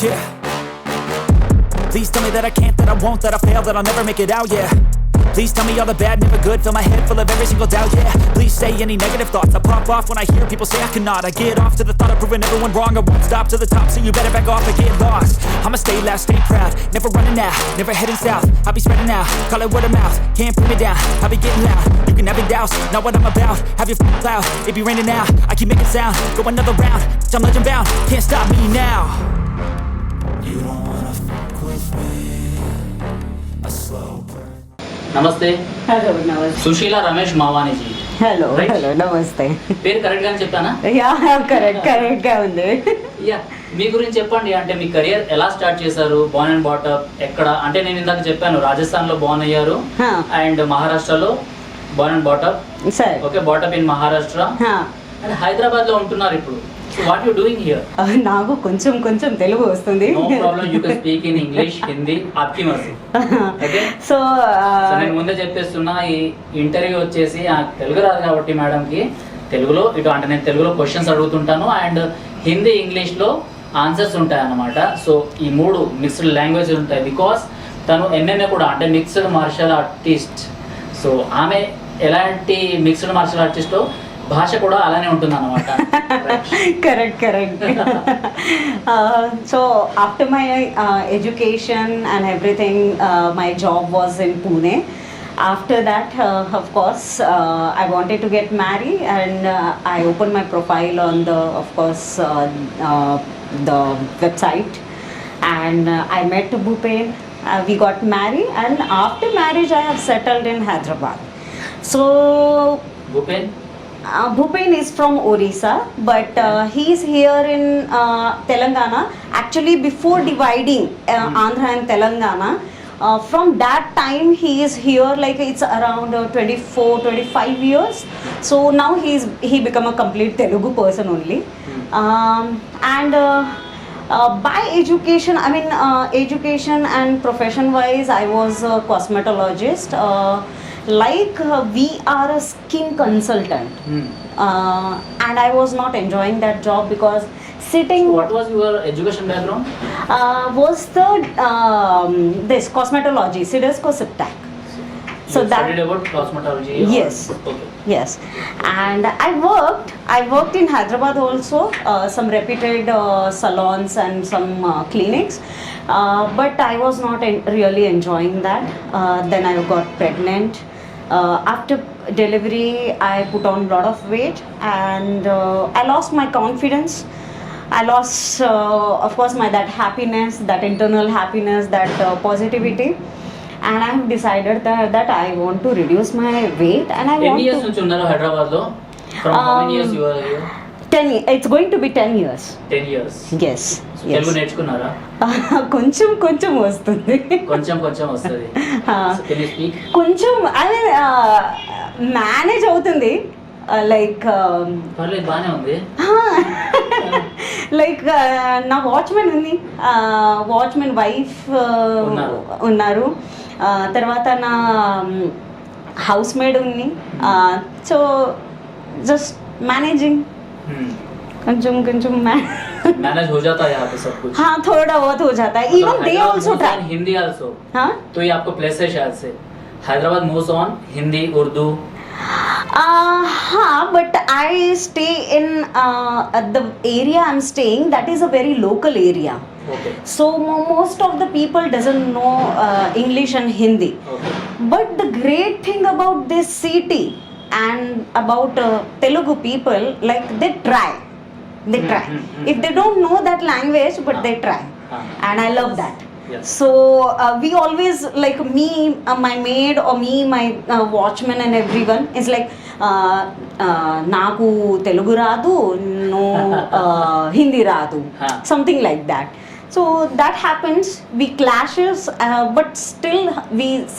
yeah. Please tell me that I can't, that I won't, that I fail, that I'll never make it out, yeah. Please tell me all the bad, never good, fill my head full of every single doubt, yeah. Please say any negative thoughts, I pop off when I hear people say I cannot. I get off to the thought of proving everyone wrong, I won't stop to the top, so you better back off and get lost. I'ma stay loud, stay proud, never running out, never heading south. I'll be spreading out, call it word of mouth, can't put me down, I'll be getting loud. You can have it douse, not what I'm about, have your cloud, it be raining now, I keep making sound, go another round, I'm legend bound, can't stop me now. You don't wanna fuck with me, a slow burn. నమస్తే. Hello నమస్తే. Sushila Ramesh Mavaniji. Hello Right? Hello నమస్తే. పేరు correct గానే చెప్పానా? Yeah correct గా ఉంది. Yeah, మీ గురించి చెప్పండి. అంటే మీ కెరియర్ ఎలా స్టార్ట్ చేశారు? బోర్న్ అండ్ బాటప్ ఎక్కడ? అంటే నేను ఇందాక చెప్పాను రాజస్థాన్ లో బోర్న్ అయ్యారు అండ్ మహారాష్ట్రలో బోర్న్ అండ్ బాటప్. సరే. Okay, brought up in Maharashtra and Hyderabad లో ఉంటున్నారు ఇప్పుడు. So what you doing here? నాకు కొంచెం తెలుగు వస్తుంది. No problem, you can speak in English, Hindi, आपकी मर्जी. ఓకే. సో నేను ముందే చెప్పేస్తున్నా, ఈ ఇంటర్వ్యూ వచ్చేసి తెలుగు రాదు కాబట్టి మేడంకి తెలుగులో ఇటు అంటే నేను తెలుగులో క్వశ్చన్స్ అడుగుతుంటాను అండ్ హిందీ ఇంగ్లీష్లో ఆన్సర్స్ ఉంటాయి అన్నమాట. సో ఈ మూడు మిక్స్డ్ లాంగ్వేజ్ ఉంటాయి బికాస్ తను ఎన్ఎన్ఏ కూడా అంటే మిక్స్డ్ మార్షల్ ఆర్టిస్ట్. సో ఆమె ఎలాంటి మిక్స్డ్ మార్షల్ ఆర్టిస్టో భాష కూడా అలానే ఉంటుంది అన్నమాట. Correct. So after my education and everything my job was in Pune. After that, of course, I wanted to get married and I opened my profile on the, of course, the website and I met Bhupen. We got married and after marriage I have settled in Hyderabad. So Bhupen is from Orissa, but he is here in Telangana. Actually, before dividing Andhra and Telangana, from that time he is here, like it's around 24-25 years. So now he become a complete Telugu person only. And by education, I mean education and profession wise, I was a cosmetologist. We are a skin consultant. And I was not enjoying that job because sitting. So what was your education background? Was the this cosmetology, Sidesco Siptac. So You that studied about cosmetology? Yes. Okay. Yes, and I worked in Hyderabad also, some reputed salons and some clinics, but I was not really enjoying that. Then I got pregnant. After delivery, I put on a lot of weight and I lost my confidence. I lost, of course, that happiness, that internal happiness, that positivity. And I have decided that I want to reduce my weight and I want ఎన్ని years to. నుంచి ఉన్నారు హైదరాబాద్ లో? From how many years you are here? 10 years. It's going to be 10 years. 10 years. Yes. Telugu నేర్చుకున్నారా? కొంచెం వస్తుంది. కొంచెం వస్తుంది. Can you speak? కొంచెం అదే మేనేజ్ అవుతుంది. లైక్ పర్లేదు, బానే ఉంది. లైక్ నా వాచ్మెన్ ఉంది, వాచ్మెన్ వైఫ్ ఉన్నారు, తర్వాత నా హౌస్ మేడ్ ఉంది. సో జస్ట్ మేనేజింగ్ కొంచెం मैनेज हो जाता है यहाँ पे सब कुछ. हाँ, थोड़ा बहुत हो जाता है. Even they also try. Hindi also. हाँ, तो ये आपको प्लेस है शायद से. Hyderabad moves on Hindi Urdu. हाँ, but I stay in the area I'm staying. That is a very local area. Okay. So most of the people doesn't know English and Hindi. Okay. But the great thing about this city and about Telugu people, like they try. If they don't know that language, but they try. And I love that. Yes. So we always, like me, my maid or me, my watchman and everyone is like, naku Telugu radu, no Hindi radu, something like that. So that happens, we clashes, but still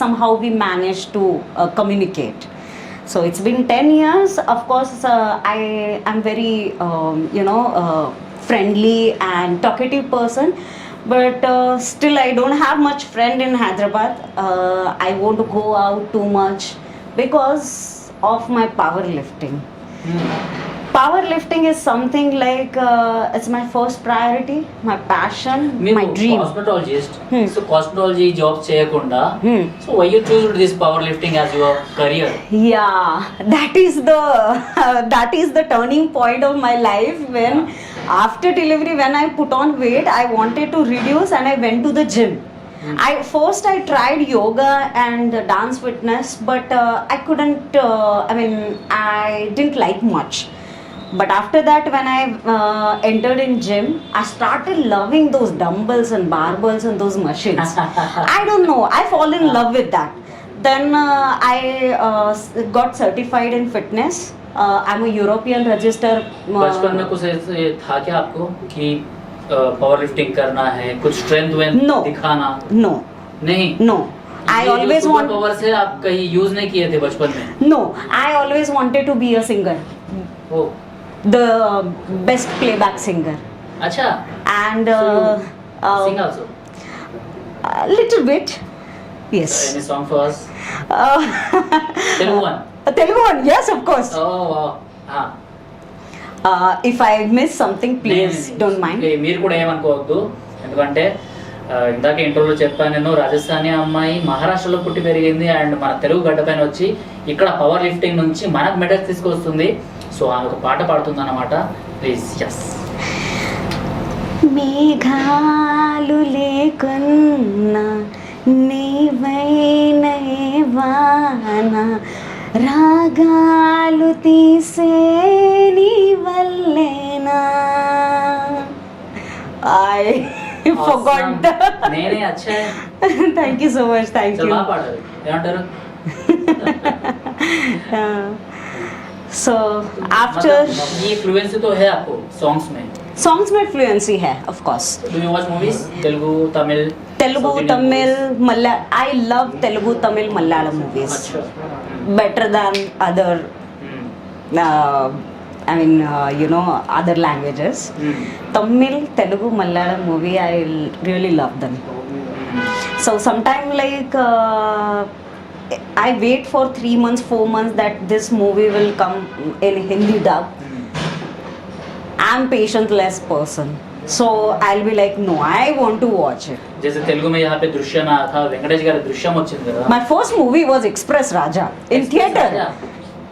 somehow we manage to communicate. So it's been 10 years. Of course, I am very, friendly and talkative person. But still, I don't have much friend in Hyderabad. I won't go out too much because of my powerlifting. Powerlifting is something like it's my first priority, my passion, my dream. Cosmetologist Hmm. So cosmetology job చేయకుండా Hmm. So why you choose this power lifting as your career? Yeah, that is the turning point of my life when after delivery when I put on weight, I wanted to reduce and I went to the gym. I tried yoga and dance fitness, but I couldn't. I didn't like much. But after that, when I entered in gym, I started loving those dumbbells and barbells and those machines. I don't know. I fall in love with that. Then I got certified in fitness. I'm a European register. बचपन में कुछ ऐसे था क्या आपको कि power lifting करना है, कुछ स्ट्रेंथ No. दिखाना? No, नहीं, no. I always want. Power से आप कहीं यूज नहीं किए थे बचपन में? No, I always wanted to be a singer, oh the best playback singer, अच्छा, and sing also? a little bit, yes. Any song for us? Uh, Telugu one? Telugu one, yes, of course. Oh हाँ. If I miss something, please don't mind. మీరు కూడా ఏమనుకోవద్దు, ఎందుకంటే ఇందాక ఇంటర్వ్యూలో చెప్పాను నేను, రాజస్థానీ అమ్మాయి మహారాష్ట్రలో పుట్టి పెరిగింది అండ్ మన తెలుగు గడ్డ పైన వచ్చి ఇక్కడ పవర్ లిఫ్టింగ్ నుంచి మనకు మెడల్స్ తీసుకొస్తుంది. సో ఆమె ఒక పాట పాడుతుంది అన్నమాట. ప్లీజ్. ఎస్. మేఘాలు లేకున్నా నీవైనే వాన రాగాలు తీసే నీ వల్లేనా. I forgot the. నేనే అచ్చా. Thank you so much. Thank చాలా you. బాగా పాడారు. ఏమంటారు? So after मतलब ये फ्लुएंसी तो है आपको सॉन्ग्स में? songs में fluency है, of course. Do you watch movies? Telugu, Tamil? Telugu, South Indian Tamil, movies? Malayalam. I love Telugu, Tamil, Malayalam movies अच्छा. better than other. Other languages. Tamil, Telugu, Malayalam movie, I really love them. So sometime like I wait for 3 months, 4 months that this movie will come in Hindi dub. I'm patientless person, so I'll be like, no, I want to watch it. जैसे तेलुगु में यहाँ पे दृश्यम आया था, वेंकटेश गाరి దృశ్యం వచ్చింది కదా. My first movie was Express Raja in Express theater. Raja?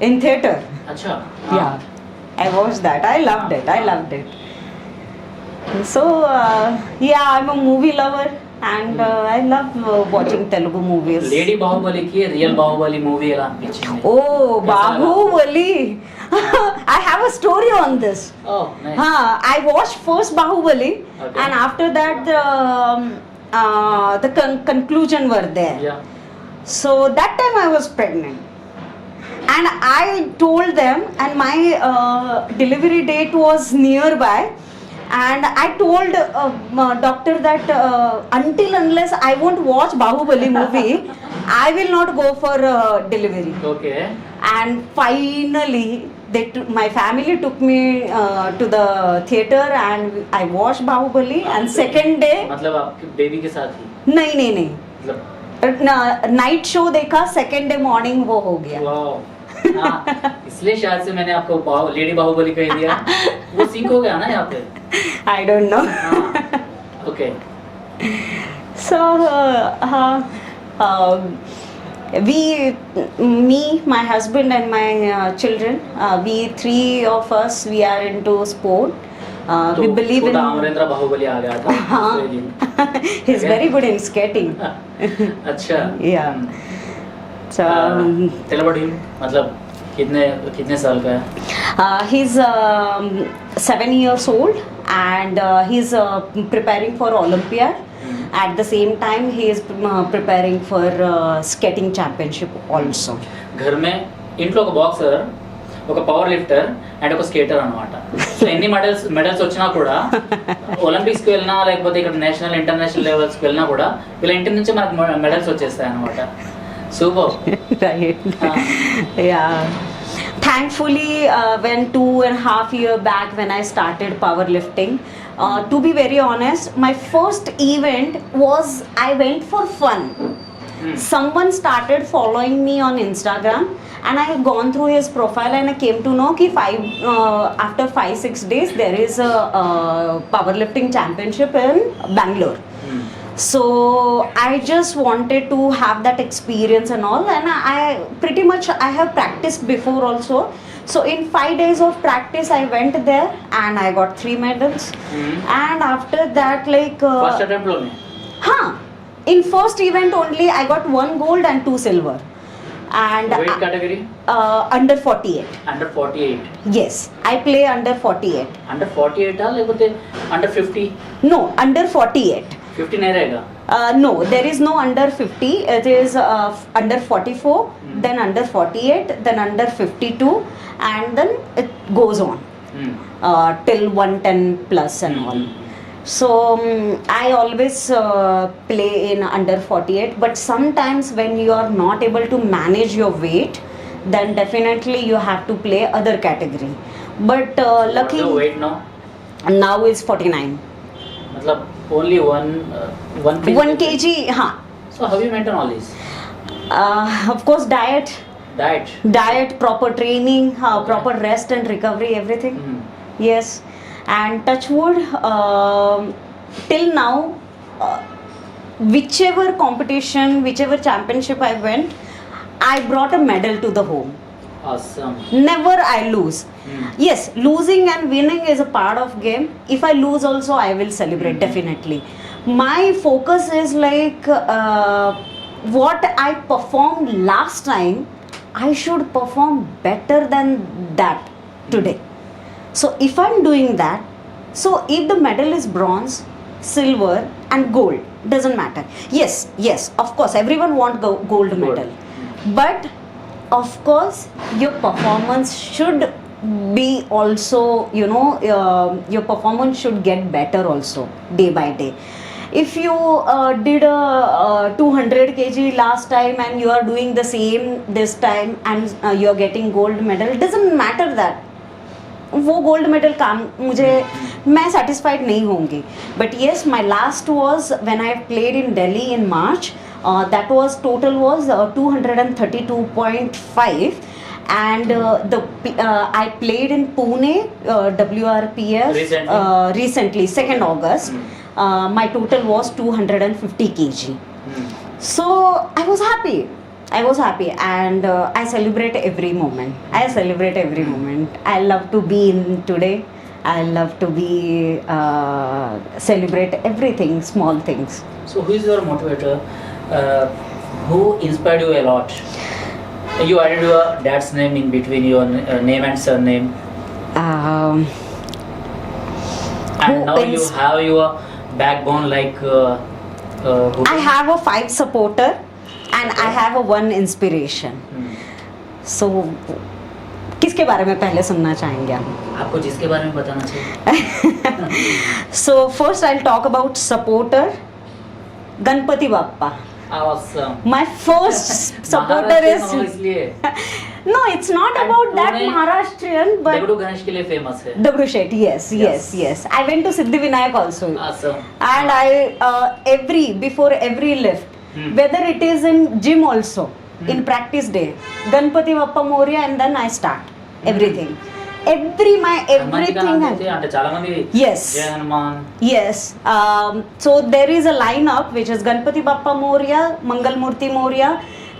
In theater. अच्छा. Yeah, I watched that. I loved it. So yeah, I'm a movie lover and I love watching Telugu movies. Lady బాహుబలికి real Baahubali movie ఎలా అనిపించింది? Oh, Bahubali. I have a story on this. Oh, nice. I watched first Bahubali, Okay. and after that the conclusion were there. Yeah. So that time I was pregnant, and I told them, and my delivery date was nearby, and I told doctor that until unless I won't watch Bahubali movie, I will not go for delivery. Okay. And finally my family took me to the theater and I watched Bahubali, and second day मतलब आपके baby के साथ ही? नहीं मतलब night show देखा, second day morning वो हो गया. वाओ. हाँ, इसलिए शायद से मैंने आपको लेडी बाहुबली कह दिया. वो सिंक हो गया ना यहाँ पे. I don't know. Okay. So me, my husband and my children, we 3 of us, we are into sport. We believe in. Amarendra Baahubali आ गया था. He's very good in skating. अच्छा. Yeah. So tell about him. मतलब कितने साल का है? he's 7 years old and he's preparing for Olympiad. At the same time he is preparing for skating championship also. घर में ఇంట్లో ఒక బాక్సర్, ఒక పవర్ లిఫ్టర్ అండ్ ఒక స్కేటర్ అన్నమాట. సో ఎన్ని మెడల్స్ వచ్చినా కూడా ఒలింపిక్స్కి వెళ్ళినా లేకపోతే ఇక్కడ నేషనల్ ఇంటర్నేషనల్ లెవెల్స్కి వెళ్ళినా కూడా వీళ్ళ ఇంటి నుంచి మనకు మెడల్స్ వచ్చేస్తాయి అన్నమాట. Super. Right. Yeah. Thankfully, when 2.5 years back when I started powerlifting, to be very honest, my first event was I went for fun. Someone started following me on Instagram and I have gone through his profile and I came to know कि after 5-6 days there is a powerlifting championship in Bangalore. So I just wanted to have that experience and all, and I pretty much I have practiced before also. So in 5 days of practice I went there and I got 3 medals. And after that like first attempt లోనే in first event only I got 1 gold and 2 silver. And weight category under 48. Under 48 Yes, I play under 48. Under 48 లేకపోతే under 50 No, under 48. 50 నేరేగా No, there is no under 50. It is under 44, then under 48, then under 52, and then it goes on till 110 plus and all. So I always play in under 48, but sometimes when you are not able to manage your weight, then definitely you have to play other category. But lucky weight now now is 49. मतलब only 1 kg, huh. So how you maintain all this? Of course, diet, proper training, proper rest and recovery, everything. Yes, and touch wood, till now, whichever competition, whichever championship I went, I brought a medal to the home. Awesome. Never I lose. Yes, losing and winning is a part of game. If I lose also, I will celebrate definitely. My focus is like what I performed last time, I should perform better than that today. So if I'm doing that, so if the medal is bronze, silver and gold, doesn't matter. Yes, of course, everyone want gold medal. But of course, your performance should be also, you know, your performance should get better also day by day. If you did a 200 kg last time and you are doing the same this time and you are getting gold medal, it doesn't matter that. वो gold medal काम मुझे मैं satisfied नहीं होंगी. But yes my last was when I played in Delhi in March. That was total was 232.5, and I played in Pune WRPF recently 2nd August. My total was 250 kg. So I was happy, and I celebrate every moment. I love to be in today. I love to be celebrate everything, small things. So who is your motivator? Who inspired you a lot? You added your dad's name in between your name and surname, and now you have your backbone like I have a 5 supporter and I have a 1 inspiration. So किसके बारे में पहले सुनना चाहेंगे आप? आपको जिसके बारे में बताना चाहिए. So first I'll talk about supporter, Ganpati Bappa. Awesome. My first supporter is no, it's not And about that Pune, Maharashtrian, but Degdu Ganesh के लिए famous है. Dabru Shetty, yes. I went to Siddhivinayak also. Awesome. And I before every lift, whether it is in gym also, in practice day, Ganpati Bappa Moria, and then I start everything. Everything. అంటే చాలా మంది Yes. జై Hanuman. Yes. So there is a lineup which is Ganpati Bappa Moria, Mangal Murti Moria,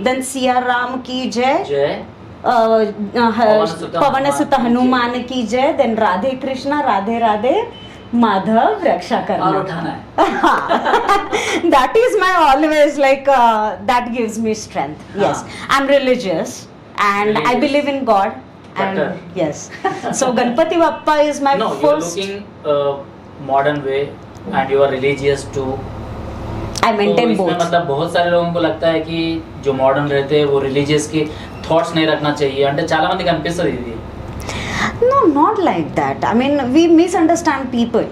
then Siya Ram ki Jai, జై Pavan Sutta Hanuman ki Jai, then Radhe Krishna, Radhe Radhe, Madhav Raksha और Karna. उठाना है. That is my always like that gives me strength. Yes, I'm religious and I Religious. believe in God. And Better. yes, so Ganpati Bappa is my No, you are first. looking modern way and you are religious too. I maintain तो इसमें both. मतलब बहुत सारे लोगों को लगता है कि जो मॉडर्न रहते हैं वो रिलीजियस की थॉट्स नहीं रखना चाहिए అంటే చాలా మందికి అనిపిస్తుంది ఇది. No, not like that. I mean, we misunderstand people.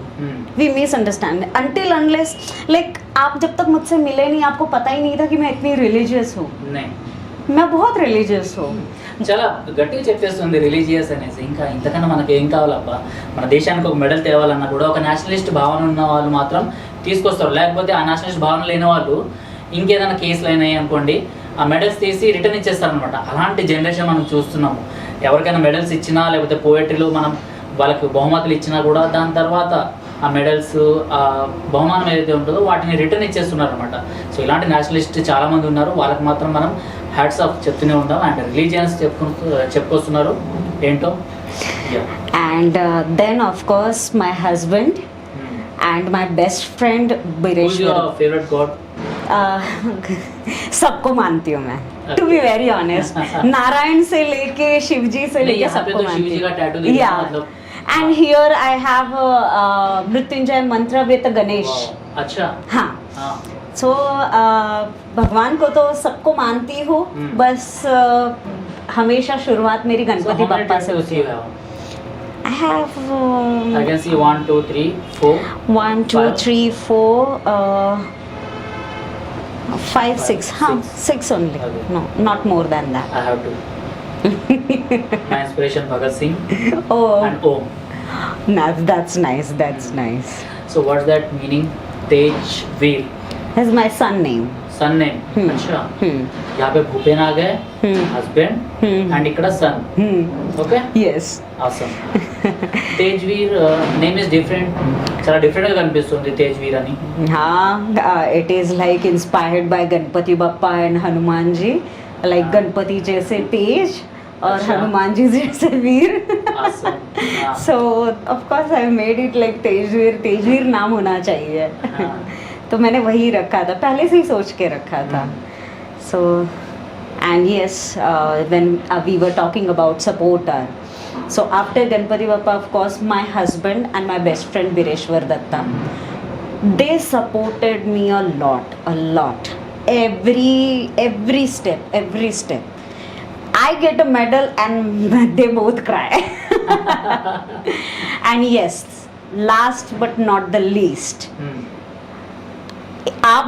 We misunderstand until unless like आप जब तक मुझसे मिले नहीं, आपको पता ही नहीं था कि मैं इतनी रिलीजियस हूँ. नहीं मैं बहुत रिलीजियस हूँ. చాలా గట్టిగా చెప్పేస్తుంది రిలీజియస్ అనేసి. ఇంకా ఇంతకన్నా మనకి ఏం కావాలబ్బా? మన దేశానికి ఒక మెడల్ తేవాలన్నా కూడా ఒక నేషనలిస్ట్ భావన ఉన్న వాళ్ళు మాత్రం తీసుకొస్తారు. లేకపోతే ఆ నేషనలిస్ట్ భావన లేని వాళ్ళు ఇంకేదైనా కేసులు అయినాయి అనుకోండి ఆ మెడల్స్ తీసి రిటర్న్ ఇచ్చేస్తారనమాట. అలాంటి జనరేషన్ మనం చూస్తున్నాము. ఎవరికైనా మెడల్స్ ఇచ్చినా లేకపోతే పోయట్రీలో మనం వాళ్ళకి బహుమతులు ఇచ్చినా కూడా దాని తర్వాత ఆ మెడల్స్ ఆ బహుమానం ఏదైతే ఉంటుందో వాటిని రిటర్న్ ఇచ్చేస్తున్నారు అనమాట. సో ఇలాంటి నేషనలిస్ట్ చాలామంది ఉన్నారు. వాళ్ళకి మాత్రం మనం హ్యాట్స్ ఆఫ్ చెప్తూనే ఉంటాం. అండ్ రిలీజియన్స్ చెప్పుకొస్తున్నారు ఏంటో. And then of course my husband and my best friend Bireshwar. Favourite god? सबको मानती हूँ मैं, to be very honest. Narayan से लेके शिव जी से लेके सबको मानती हूँ. या and here I have Mrityunjay मंत्र विद गणेश. अच्छा. हाँ. सो भगवान को तो सबको मानती हूँ, बस हमेशा शुरुआत मेरी गणपति बप्पा से होती है. I have I can see 1 2 3 4 1 2 3 4 5 6. हाँ, 6 only. Okay. No, not more than that. I have to. My inspiration Bhagat Singh Oh, and Om. that's nice. That's nice. So what's that meaning? Tejveer, That's my son name. son name. अच्छा. यहाँ पे भूपेन आ गए, husband and इकड़ा son. Okay? Yes. Awesome. Tejveer name is different. చాలా different గా కనిపిస్తుంది తేజ్వీర్ అని. हाँ, it is like inspired by Ganpati Bappa and Hanuman ji. Like Ganpati जैसे तेज और अच्छा. हनुमान जी जैसे वीर. Awesome. हाँ. So of course I made it like Tejveer. Tejveer नाम होना चाहिए. हाँ. तो मैंने वही रखा था, पहले से ही सोच के रखा था. So and yes, when we were talking about supporter, so after Ganpati Bappa, of course my husband and my best friend Bireshwar Datta, they supported me a lot. Every step. I get a medal and they both cry. And yes, last but not the least, आप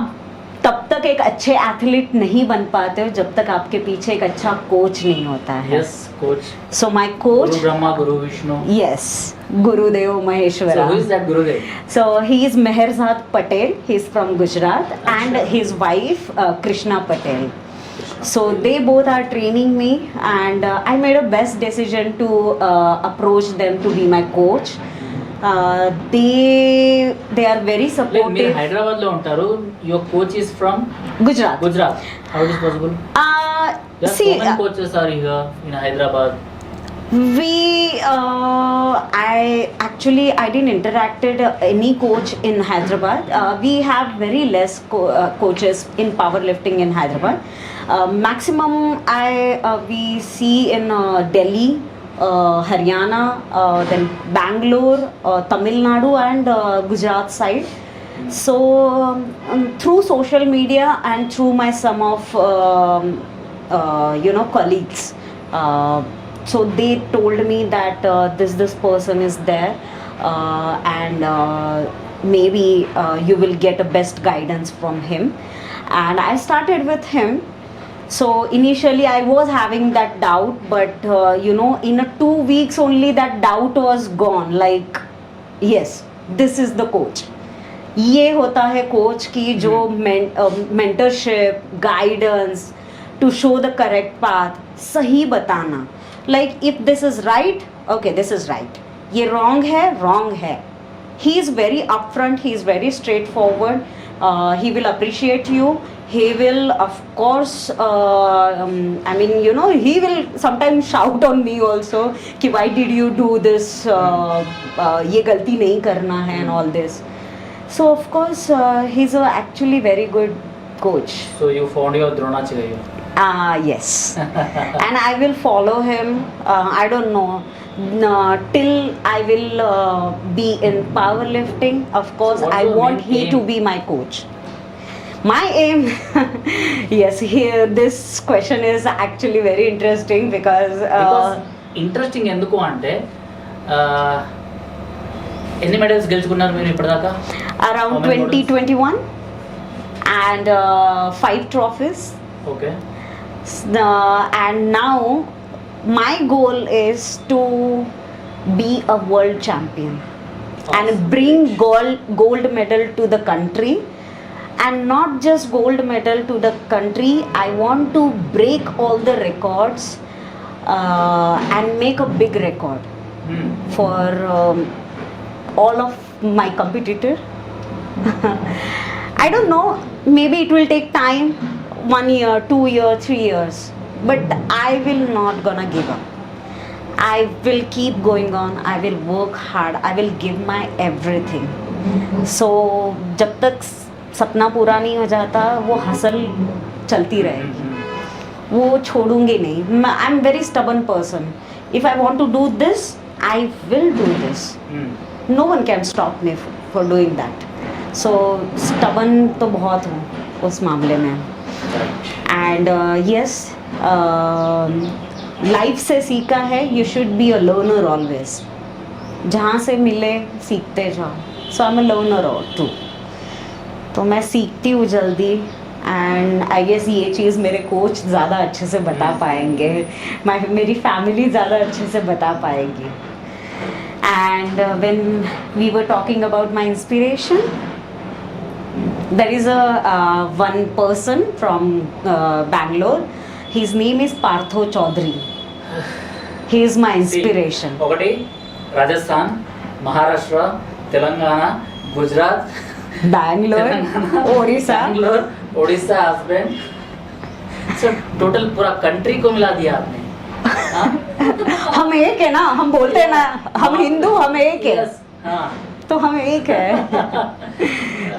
तब तक एक अच्छे athlete नहीं बन पाते हो जब तक आपके पीछे एक अच्छा कोच नहीं होता है. Yes, coach. So my coach, Guru Brahma, Guru Vishnu. yes, Gurudev Maheshwara. So who is that Gurudev? So he is Meherzad Patel. He is from Gujarat, and his wife Krishna Patel. So they both are training me, and I made a best decision to approach them to be my coach. They are very Like మీరు supportive. Hyderabad లో ఉంటారు. Your coach is from Gujarat. Gujarat. How it is possible? There are See, so many coaches are here in Hyderabad. I didn't interacted any coach in Hyderabad. We have very less coaches in powerlifting in Hyderabad. Maximum we see in Delhi, Haryana, then Bangalore, Tamil Nadu and Gujarat side. So through social media and through my some of colleagues, so they told me that this person is there, and maybe you will get a best guidance from him. And I started with him. So initially I was having that doubt, but in a 2 weeks only that doubt was gone. Like, yes, this is the coach. ये होता है coach की जो mentorship, guidance, to show the correct path, सही बताना. Like if this is right, okay this is right, ये wrong है. He is very upfront, he is very straight forward. He will appreciate you. He will, of course, he will sometimes shout on me also कि why did you do this, ये गलती नहीं करना है and all this. So of course he's actually very good coach. So you found your Dronacharya. Yes. And I will follow him. I don't know. Till I will be in powerlifting, of course What's I your want main he aim? to be my coach. My aim, yes, here this question is actually very interesting because interesting ఎందుకు అంటే ఎన్ని medals గెలుచుకున్నారు మీరు ఇప్పటిదాకా? around How many 2021 and 5 trophies. Okay. And now my goal is to be a world champion and bring gold medal to the country. and not just gold medal to the country. I want to break all the records and make a big record for all of my competitor. I don't know, maybe it will take time, 1 year, 2 years, 3 years, but I will not gonna give up. I will keep going on, I will work hard, I will give my everything. So जब तक सपना पूरा नहीं हो जाता वो hustle चलती रहेगी, वो छोड़ूंगी नहीं. I am very stubborn person. If I want to do this I will do this. No one can stop me for doing that. So stubborn तो बहुत हूँ उस मामले में. एंड यस, लाइफ से सीखा है, you should be a learner always. जहाँ से मिले सीखते जाओ. So I am a learner too. तो मैं सीखती हूँ जल्दी. एंड आई गेस ये चीज़ मेरे कोच ज़्यादा अच्छे से बता पाएंगे, मेरी फैमिली ज़्यादा अच्छे से बता पाएगी. And when we were talking about my inspiration, there is a one person from Bangalore. His name is Partho Chaudhary. He is my inspiration. ఒకటి Rajasthan, Maharashtra, Telangana, Gujarat, Bangalore, Odisha. Bangalore, Orissa husband. So total पूरा कंट्री को मिला दिया आपने. हाँ? हम एक है ना, हम बोलते हैं ना, हम हिंदू, हम एक है. Yes, हाँ. तो हम एक है.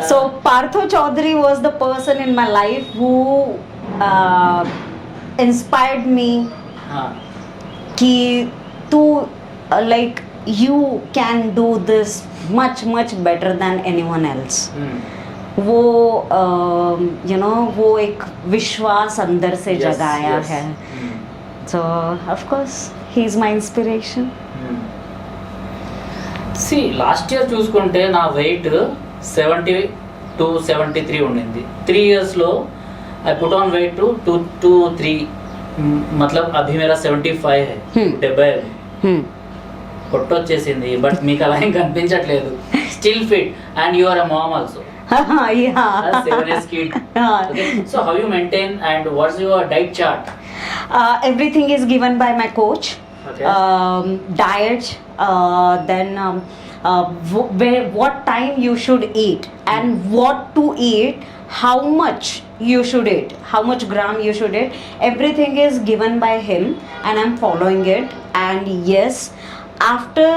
So Partho Chaudhary was the person in my life who inspired me हाँ. कि तू like you can do this much better than anyone else. वो you know वो एक विश्वास अंदर से Yes, जगाया yes. है. So of course he is my inspiration. See last year చూసుకుంటే నా వెయిట్ 70 to 73 ఉండింది. 3 ఇయర్స్లో I put on weight to 223, मतलब अभी मेरा 75 है. 75 పొట్టొచ్చేసింది. బట్ మీకు అలా ఏం కనిపించట్లేదు. Still fit and you are a mom also. Yeah. 7 years kid. Okay. So how you maintain and what's your diet chart? Everything is given by my coach. Okay. Diet, then what time you should eat and what to eat, how much you should eat, how much gram you should eat. Everything is given by him and I'm following it. And yes, after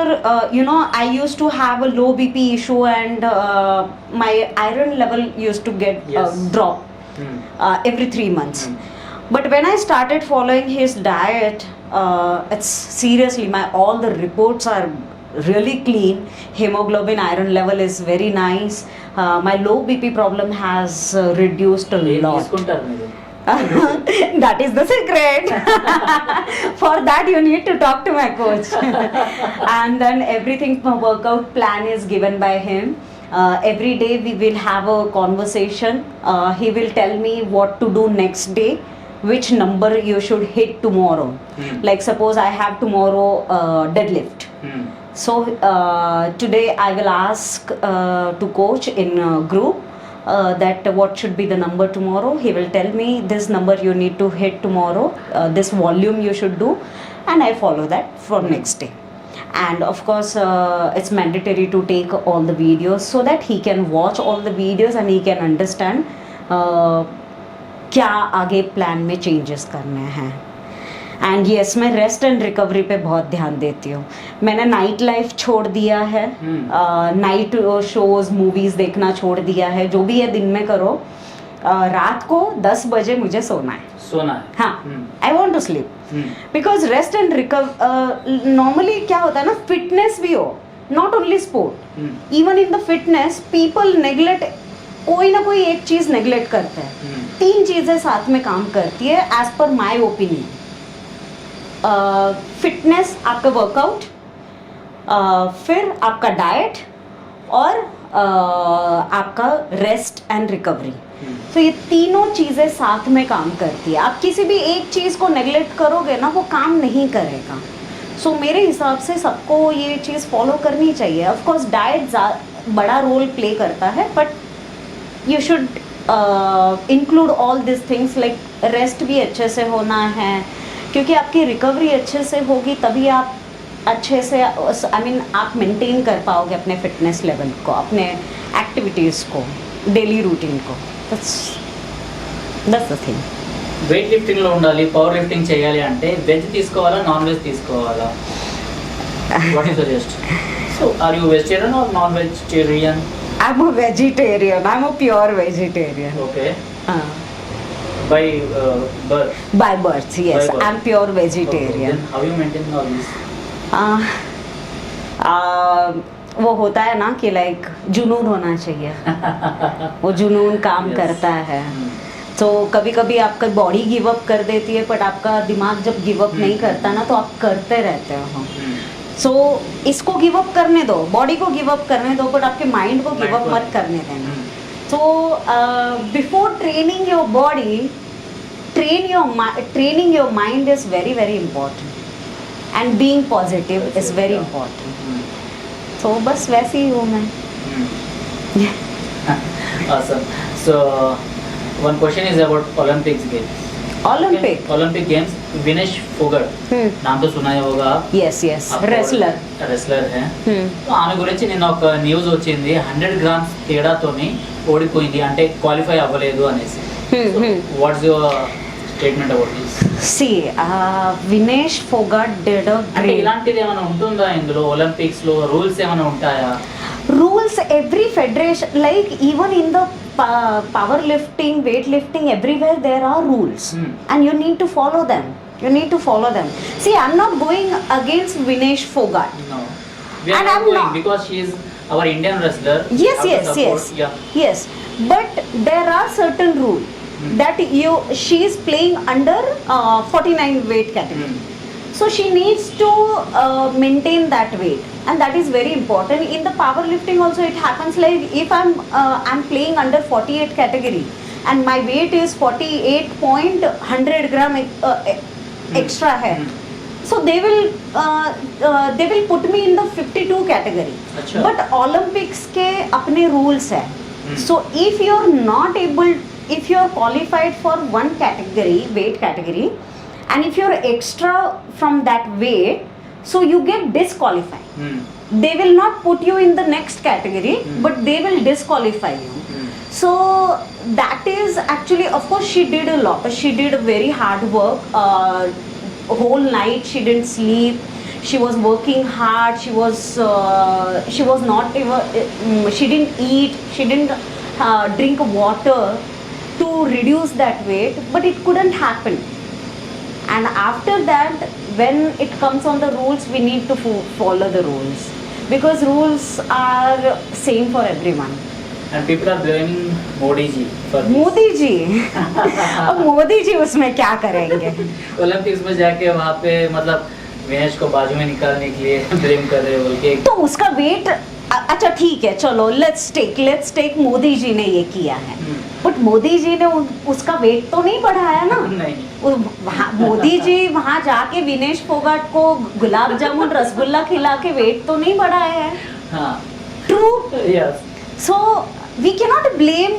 you know, I used to have a low BP issue and my iron level used to get Yes. drop every 3 months. But when I started following his diet, it's seriously, all the reports are really clean. Hemoglobin, iron level is very nice. My low BP problem has reduced a ఏం lot. తీసుకుంటారు మీరు? That is the secret. For that you need to talk to my coach. And then everything, workout plan is given by him. Every day we will have a conversation. He will tell me what to do next day, which number you should hit tomorrow. Like suppose I have tomorrow deadlift. So today I will ask to coach in group that what should be the number tomorrow. He will tell me this number you need to hit tomorrow, this volume you should do, and I follow that for next day. And of course it's mandatory to take all the videos so that he can watch all the videos and he can understand क्या आगे plan में changes करने हैं. And yes, मैं rest and recovery पे बहुत ध्यान देती हूँ. मैंने नाइट लाइफ छोड़ दिया है, नाइट शोज मूवीज देखना छोड़ दिया है. जो भी है दिन में करो, रात को 10 बजे मुझे सोना है. हाँ, I want to sleep because rest and recover. Normally क्या होता है ना, फिटनेस भी हो, not only sport, even in the fitness people neglect, कोई ना कोई एक चीज नेग्लेक्ट करता है. 3 चीजें साथ में काम करती है as per my opinion. Fitness, आपका वर्कआउट, फिर आपका डाइट और आपका रेस्ट एंड रिकवरी. तो ये तीनों चीज़ें साथ में काम करती है. आप किसी भी एक चीज़ को नेग्लेक्ट करोगे ना, वो काम नहीं करेगा. सो मेरे हिसाब से सबको ये चीज़ फॉलो करनी चाहिए. ऑफ कोर्स डाइट बड़ा रोल प्ले करता है, but you should include all this things like rest भी अच्छे से होना है, क्योंकि आपकी रिकवरी अच्छे से होगी तभी आप अच्छे से आई मीन आप मेंटेन कर पाओगे अपने फिटनेस लेवल को, अपने एक्टिविटीज़ को, डेली रूटीन को. That's the thing. Weight lifting లో ఉండాలి, పవర్ లిఫ్టింగ్ చేయాలి అంటే వెజ్ తీసుకోవాలా, నాన్ వెజ్ తీసుకోవాలా? What you suggest? So are you vegetarian or non vegetarian? I'm a vegetarian. I'm a pure vegetarian. Okay. By birth? By birth, yes. By birth. I'm pure vegetarian. Then how you maintain all this? वो होता है ना कि like जुनून होना चाहिए. वो जुनून काम Yes. करता है. तो कभी कभी आपका बॉडी गिव अप कर देती है, बट आपका दिमाग जब गिव अप नहीं करता ना तो आप करते रहते हो. सो इसको गिव अप करने दो, बॉडी को गिव अप करने दो, बट आपके माइंड को गिव अप Mind को- मत करने देना. So before training your body, training your mind is very very important, and being positive That's is it, very yeah. important. So बस वैसे ही हूँ मैं. Awesome. So one question is about Olympics games. Olympic. Okay? Olympic games. Vinesh Phogat नाम तो सुना ही होगा आप. Yes yes. Wrestler. Wrestler है. సో ఆమె గురించి నిన్న ఒక న్యూస్ వచ్చింది, 100 గ్రామ్స్ తేడాతోని ఓడిపోయింది, అంటే క్వాలిఫై అవ్వలేదు అనేసి. What's your statement about this? See, Vinesh Fogart did a అంటే great. ఇలాంటిది ఏమైనా ఉంటుందా ఇందులో? ఒలింపిక్స్ లో రూల్స్ ఏమైనా ఉంటాయా? Rules, every federation, like even in the powerlifting, weightlifting, everywhere there are rules, and you need to follow them. You need to follow them. See, I'm not going against Vinesh Fogart. No. We are And not I'm going not- because she is our Indian wrestler. Yes, We have yes, to yes, support. Yeah. yes. But there are certain rules that she is playing under 49 weight category. So she needs to maintain that weight, and that is very important. In the powerlifting also it happens, like if I'm playing under 48 category and my weight is 48.100 gram extra hai, so they will put me in the 52 category. अच्छा. But Olympics के अपने rules है. So if you're not able, if you're qualified for one category, weight category, and if you're extra from that weight, so you get disqualified. They will not put you in the next category, but they will disqualify you. So that is actually, of course, she did a lot. She did a very hard work. Whole night she didn't sleep. She was working hard. She was not even. She didn't eat. She didn't drink water to reduce that weight. But it couldn't happen. And after that, when it comes on the rules, we need to follow the rules, because rules are same for everyone. And people are blaming Modi ji for this. Modi ji, अब मोदी जी उसमें क्या करेंगे? Olympics में जाके वहाँ पे मतलब विनेश को बाजू में निकालने के लिए ब्लेम कर रहे बोल के. तो उसका वेट, अच्छा ठीक है, चलो लेट्स टेक मोदी जी ने ये किया है, बट मोदी जी ने उसका वेट तो नहीं बढ़ाया ना. नहीं. मोदी जी वहाँ जाके विनेश फोगाट को गुलाब जामुन रसगुल्ला खिला के वेट तो नहीं बढ़ाया है. हाँ. True. Yes. So we cannot blame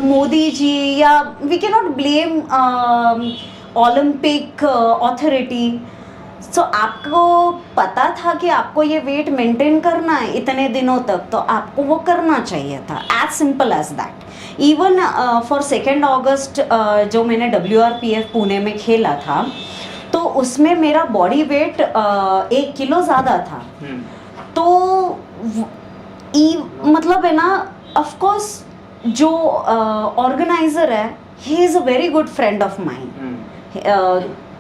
Modi ji, या we cannot blame Olympic authority. So आपको पता था कि आपको ये वेट मेंटेन करना है इतने दिनों तक, तो आपको वो करना चाहिए था. As simple as that. Even for 2nd August जो मैंने WRPF पुणे में खेला था, तो उसमें मेरा बॉडी वेट 1 किलो ज़्यादा था. तो मतलब है ना, ऑफ कोर्स जो ऑर्गेनाइजर है, he is a very good friend of mind.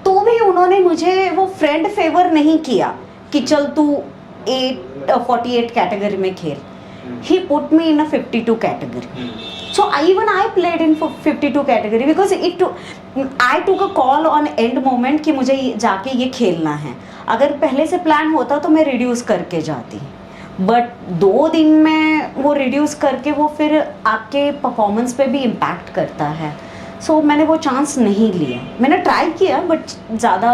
तो भी उन्होंने मुझे वो फ्रेंड फेवर नहीं किया कि चल तू 48 कैटेगरी में खेल. He put me in a 52 category. So even I played in 52 category because I took a call on end moment कि मुझे जाके ये खेलना है. अगर पहले से प्लान होता तो मैं रिड्यूस करके जाती, बट 2 दिन में वो रिड्यूस करके वो फिर आपके परफॉर्मेंस पे भी इम्पैक्ट करता है. सो मैंने वो चांस नहीं लिया. मैंने ट्राई किया बट ज़्यादा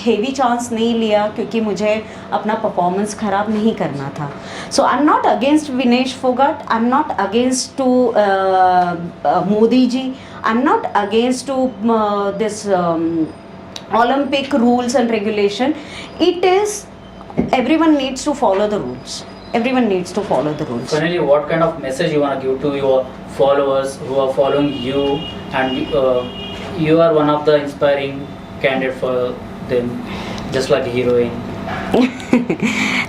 हेवी चांस नहीं लिया क्योंकि मुझे अपना परफॉर्मेंस ख़राब नहीं करना था. So I am not against Vinesh Phogat, I am not against to Modi ji, I am not against to this Olympic rules and regulation. It is, everyone needs to follow the rules. Everyone needs to follow the rules. Finally, what kind of message you want to give to your followers who are following you, and you are one of the inspiring candidate for them, just like a heroine.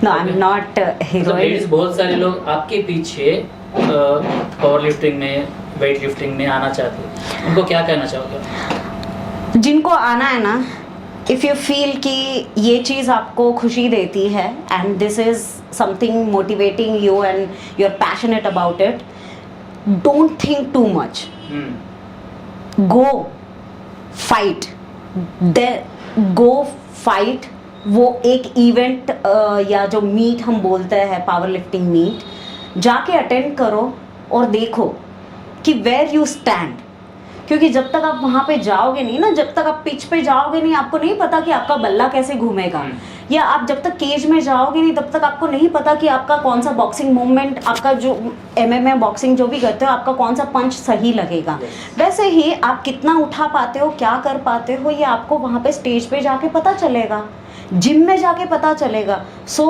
No, I'm not a मतलब heroine. Ladies बहुत सारे लोग आपके पीछे power lifting में, weight lifting में आना चाहते हैं, उनको क्या कहना चाहोगे? जिनको आना है ना, इफ़ यू फील कि ये चीज़ आपको खुशी देती है and this is something motivating you and you are passionate about it, don't think too much, go fight, go fight. वो एक इवेंट या जो मीट हम बोलते हैं पावर लिफ्टिंग मीट, जाके अटेंड करो और देखो कि वेयर यू स्टैंड. क्योंकि जब तक आप वहाँ पे जाओगे नहीं ना, जब तक आप पिच पे जाओगे नहीं, आपको नहीं पता कि आपका बल्ला कैसे घूमेगा. या आप जब तक केज में जाओगे नहीं, तब तक आपको नहीं पता कि आपका कौन सा बॉक्सिंग मूवमेंट, आपका जो MMA बॉक्सिंग जो भी करते हो, आपका कौन सा पंच सही लगेगा. वैसे ही आप कितना उठा पाते हो, क्या कर पाते हो, ये आपको वहाँ पे स्टेज पे जाके पता चलेगा, जिम में जाके पता चलेगा. सो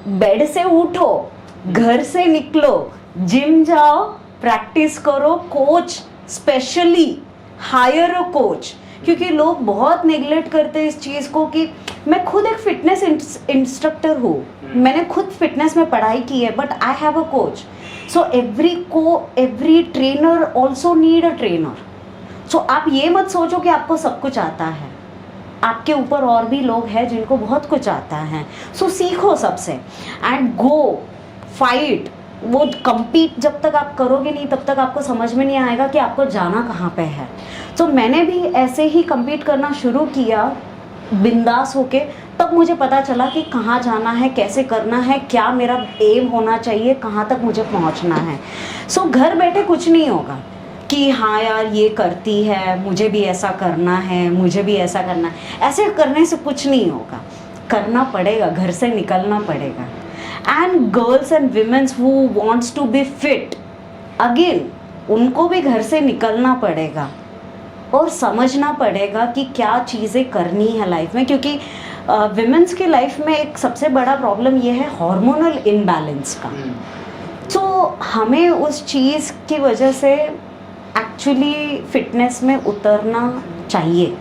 बेड से उठो, घर से निकलो, जिम जाओ, प्रैक्टिस करो, coach specially higher a coach. क्योंकि लोग बहुत नेगलेक्ट करते हैं इस चीज़ को कि मैं खुद एक फिटनेस इंस्ट्रक्टर हूँ, मैंने खुद फिटनेस में पढ़ाई की है, but I have a coach. So every trainer also need a trainer. So आप ये मत सोचो कि आपको सब कुछ आता है, आपके ऊपर और भी लोग हैं जिनको बहुत कुछ आता है. सो सीखो सबसे एंड गो फाइट. वो compete जब तक आप करोगे नहीं, तब तक आपको समझ में नहीं आएगा कि आपको जाना कहाँ पे है. तो मैंने भी ऐसे ही compete करना शुरू किया बिंदास होके, तब मुझे पता चला कि कहाँ जाना है, कैसे करना है, क्या मेरा एम होना चाहिए, कहाँ तक मुझे पहुँचना है. सो घर बैठे कुछ नहीं होगा कि हाँ यार ये करती है, मुझे भी ऐसा करना है, मुझे भी ऐसा करना है. ऐसे करने से कुछ नहीं होगा, करना पड़ेगा, घर से निकलना पड़ेगा. And girls and womens who wants to be fit, again उनको भी घर से निकलना पड़ेगा और समझना पड़ेगा कि क्या चीज़ें करनी है लाइफ में. क्योंकि विमेंस की लाइफ में एक सबसे बड़ा प्रॉब्लम ये है हार्मोनल इनबैलेंस का. तो हमें उस चीज़ की वजह से एक्चुअली फिटनेस में उतरना चाहिए.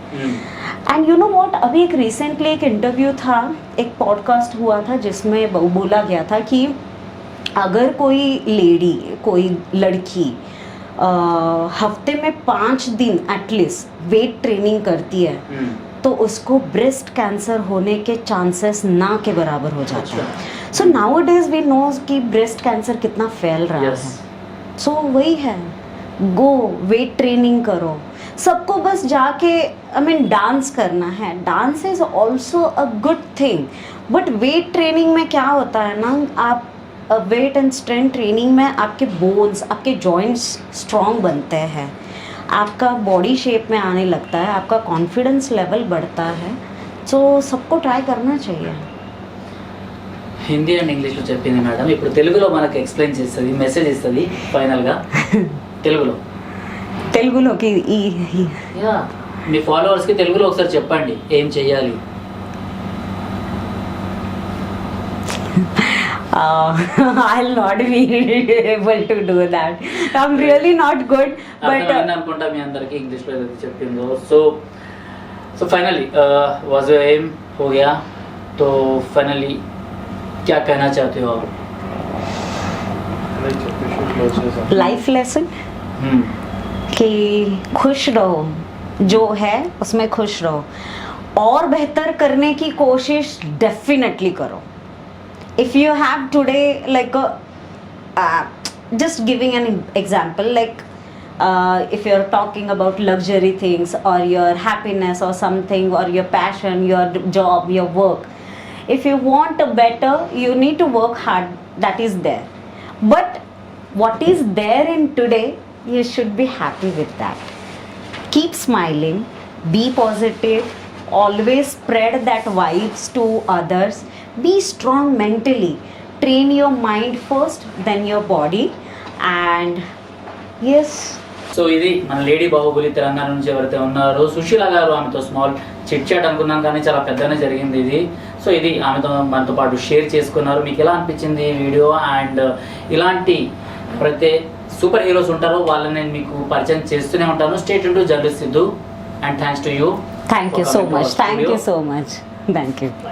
एंड यू नो वॉट, अभी एक रिसेंटली एक इंटरव्यू था, एक पॉडकास्ट हुआ था जिसमें बोला गया था कि अगर कोई लेडी, कोई लड़की हफ्ते में 5 दिन एटलीस्ट वेट ट्रेनिंग करती है, तो उसको ब्रेस्ट कैंसर होने के चांसेस ना के बराबर हो जाते हैं. So nowadays we know कि ब्रेस्ट कैंसर कितना फैल रहा है. सो वही है, गो वेट ट्रेनिंग करो. सबको बस जाके डांस करना है, dance is also a good thing, but weight training में क्या होता है ना, आप वेट एंड स्ट्रेंथ ट्रेनिंग में आपके बोन्स, आपके जॉइंट्स स्ट्रॉन्ग बनते हैं, आपका बॉडी शेप में आने लगता है, आपका कॉन्फिडेंस लेवल बढ़ता है. सो सबको ट्राई करना चाहिए. హిందీ అండ్ ఇంగ్లీష్లో చెప్పింది మేడం, ఇప్పుడు తెలుగులో మనకు ఎక్స్ప్లెయిన్ చేస్తుంది, మెసేజ్ ఇస్తుంది ఫైనల్గా తెలుగులోకి యా మీ ఫాలోవర్స్కి తెలుగులో ఒకసారి చెప్పండి ఏం చెయ్యాలి. I'll not be able to do that. I'm really not good. But అనుకుంటా మీ అందరికి ఇంగ్లీష్లో ఏదైతే చెప్పిందో. So finally was your aim हो गया, तो फाइनली क्या कहना चाहते हो आप? लाइफ लेसन कि खुश रहो, जो है उसमें खुश रहो, और बेहतर करने की कोशिश डेफिनेटली करो. If you have today like just giving an example, like if you're talking about luxury things or your happiness or something, or your passion, your job, your work, if you want a better, you need to work hard. That is there, but what is there in today, you should be happy with that. Keep smiling, be positive, always spread that vibes to others. Be strong mentally, train your mind first, then your body, and yes. So ఇది మన lady Baahubali Telangana నుంచి ఎవరైతే ఉన్నారో సుశీల గారు, ఆమెతో small chit chat అనుకున్నాం కానీ చాలా పెద్దగానే జరిగింది ఇది. సో ఇది ఆమెతో మనతో పాటు షేర్ చేసుకున్నారు. మీకు ఎలా అనిపించింది ఈ వీడియో? అండ్ ఇలాంటి ప్రతి సూపర్ హీరోస్ ఉంటారో వాళ్ళని నేను మీకు పరిచయం చేస్తూనే ఉంటాను. State to journalist Siddhu, and thanks to you. Thank you so much. Thank you so much. Thank you.